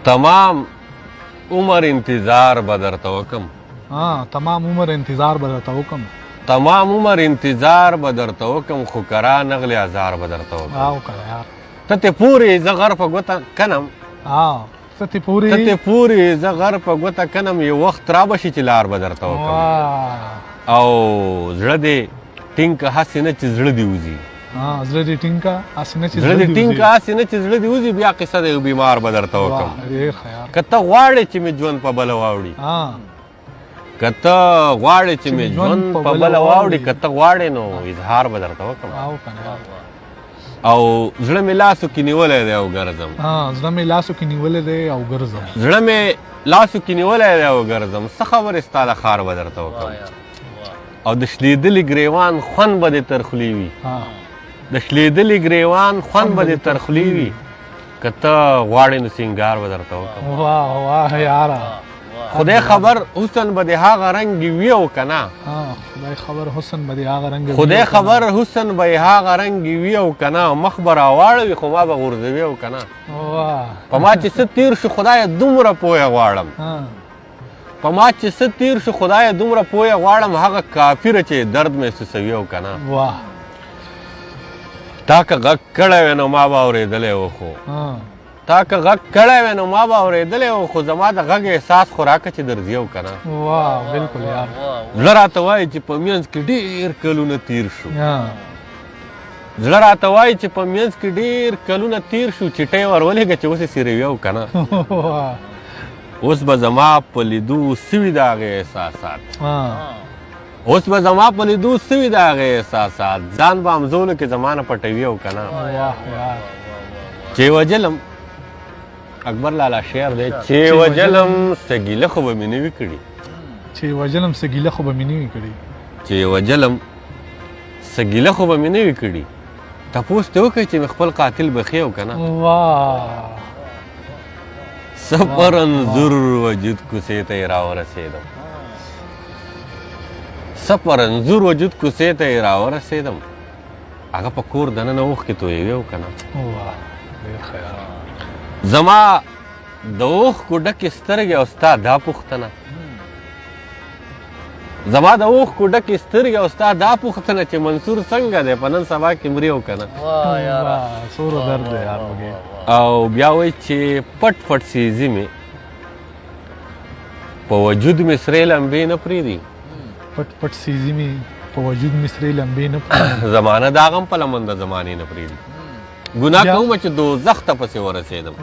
تمام عمر انتظار به درته وکم. تمام عمر انتظار به درته وکم. تمام عمر انتظار به درته وکم، خو کرا نغلې ازار به درته وکم. ته تې پورې زه غر په ګوته کنم. ته تې پورې زه غر په ګوته کنم، یو وخت را به شي چې لار به درته وکم. او زړه دې ټینګ که هسې نه چې زړه دې وځي. زړه دې ټینګ که هسې نه چې زړه دې وځي، بیا قصه د یو بیمار به درته وکم. که ته غواړې چې مې ژوند په بله واوړي، که ته غواړې چې مې ژوند په بله واوړي، که ته غواړې نو اظهار به درته وکم. او زړه مې لاسو کې نیولی دی او ګرځم. زړه مې لاسو کې نیولی دی او ګرځم. زړه مې لاسو کې نیولی دی او ګرځم، څه خبرې ستا د ښار به درته وکم. او د شلېدلي ګریوان خوند به دې تر خولې وي، د شلېدلي ګریوان خوند به دې تر خولې وي، که ته غواړې نو سینګار به درته وکم. واه یاره، خدای خبر حسن به د هغه رنګ وي او که نه. خدای خبر حسن به د هغه رنګ خدای خبر حسن به هغه رنګ وي او که نه. مخ به راواړوي خو ما به غورځوي او که نه. په ما چې څه تیر شو خدایه دومره پویه غواړم، په ما چې څه تیر شو خدایه دومره پویه غواړم، هغه کافره چې درد محسوسوي او که نه. تا که غږ کړی وی نو ما به اورېدلی و، خو تا که غږ کړی وی نو ما به اورېدلی و، خو زما د غږ احساس خو راکړه چې درځي او که نه. بلکل یار، زړه راته وایي چې په منځ کې ډېر کلونه تیر شو، زړه راته وایي چې په منځ کې ډېر کلونه تیر شو، چټۍ ور ولېږه چې اوس یې سیروي او که نه. اوس به زما په لیدو سوي د هغې احساسات، اوس به زما په لیدو سوي د هغې احساسات، ځان به همزولو کې زما نه پټوي او که نه. چې وجلم اکبر لالا شعر دی، چې وجلم څه ګیله خو به مې نه وي کړي، چې وجلم څه ګیله خو به مې نه وي کړي، چې وجلم څه ګیله خو به مې نه وي کړي. تپوس دې وکړئ چې مې خپل قاتل بخي او که نه. څه پر انځور وجود کوڅې ته یې راورسېدم، څه پر انځور وجود کوڅې ته یې راورسېدم، هغه په کور دننه اوښکې تویوي او که نه. زما د اوښکو ډکې سترګې او ستا دا پوښتنه، زما د اوښکو ډکې سترګې او ستا دا پوښتنه چې منصور څنګه دی، په نن سبا کې مري او که نه. څومره درد دی یار. او بیا وایي چې پټ پټ سیزي مې په وجود مې سرې لمبې نه پرېږدي، پټ پټ سیزي مې په وجود مې سرې لمبې نه پرېږدي، زمانه د هغه هم په لمن د زمانې نه پرېږدي. ګناه کومه چې دوزخ ته پسې ورسېدم،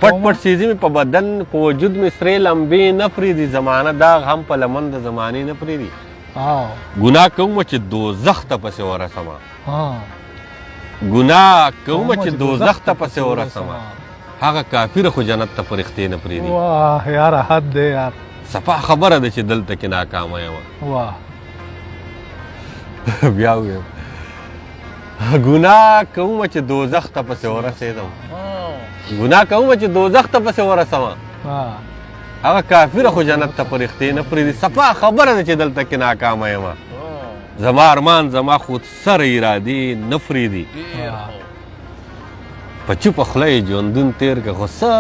پټ پټ سیزي مې په بدن په وجود مې سرې لمبې نه پرېږدي، زمانه داغ هم په لمن د زمانې نه پرېږدي. ګناه کومه چې دوزخ ته پسې ورسمه، ګناه کومه چې دوزخ ته پسې ورسمه، هغه کافر خو جنت ته فرښتې نه پرېږدي. واه یاره حد دی یار. صفا خبره ده چې دلته کې ناکامه یم. بیا ویم ګناه کومه چې دوزخ ته پسې ورسېدم، ګناه کومه چې دوزخ ته پسې ورسمه، هغه کافر خو جنت ته فرښتې نه پرېږدي. صفا خبره ده چې دلته کې ناکامه یم، زما ارمان زما خود سر ارادې نه پرېږدي. په چوپه خوله یې ژوندون تېر که خو څه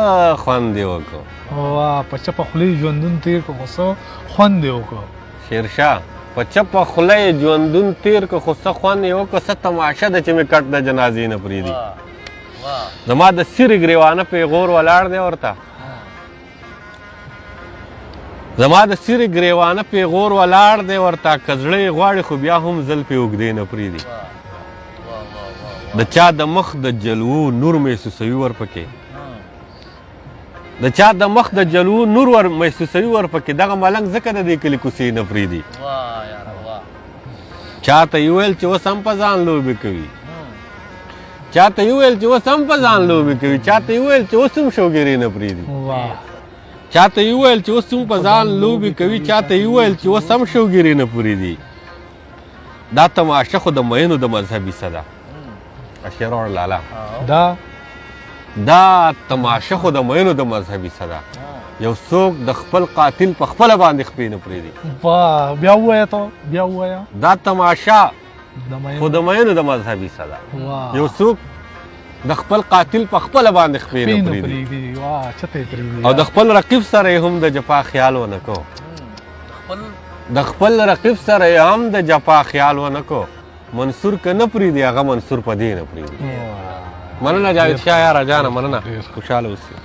خوند یې وکړو. په چپه خوله یې ژوندون تېر که خو څه خوند یې وکړو. شیرشاه په چپه خوله یې ژوندون تېر که خو څه خوند یې وکړو، څه تماشه ده چې مې کټ د جنازې نه پرېږدي. زما د سیرې ګریوانه پیغور ولاړ دی ورته، زما د سیرې ګریوانه پیغور ولاړ دی ورته، که زړه یې غواړي خو بیا هم زلفې اوږدې نه پرېږدي. د چا د مخ د جلوو نور محسوسوي ورپکې، د چا د مخ د جلوو نور محسوسوي ورپکې، دغه ملنګ ځکه د دې کلي کوڅې نه پرېږدي. چاته یې ویل چې اوس هم په ځان لوبې کوي، چاته یې ویل چې اوس هم په ځان لوبې کوي، چاته یې ویل چې اوس هم شوګیرې نه پرېږدي، چاته یې ویل چې اوس هم په ځان لوبې کوي، چاته یې ویل چې اوس هم شوګیرې نه پرېږدي. دا تماشه خو د مینو د مذهبي څه ده اشیرور لالا، دا تماشه خو د مینو د مذهبي څه ده. یو څوک د خپل قاتل په خپله باندې خپې نه پرېږدي. بیا ووایه ته، بیا ووایه. دا تماشه خو د مینو د مذهبي څه ده. یو څوک د خپل قاتل په خپله باندې خپې نه پرېږدي. واه چته پری او د خپل رقیب سره یې هم د جفا خیال ونه کو د خپل رقیب سره یې هم د جفا خیال ونه کو منصور که نه پرېږدي هغه منصور په دې نه پرېږدي مننه جاوید شاه یاره جانه مننه خوشحاله اوسئ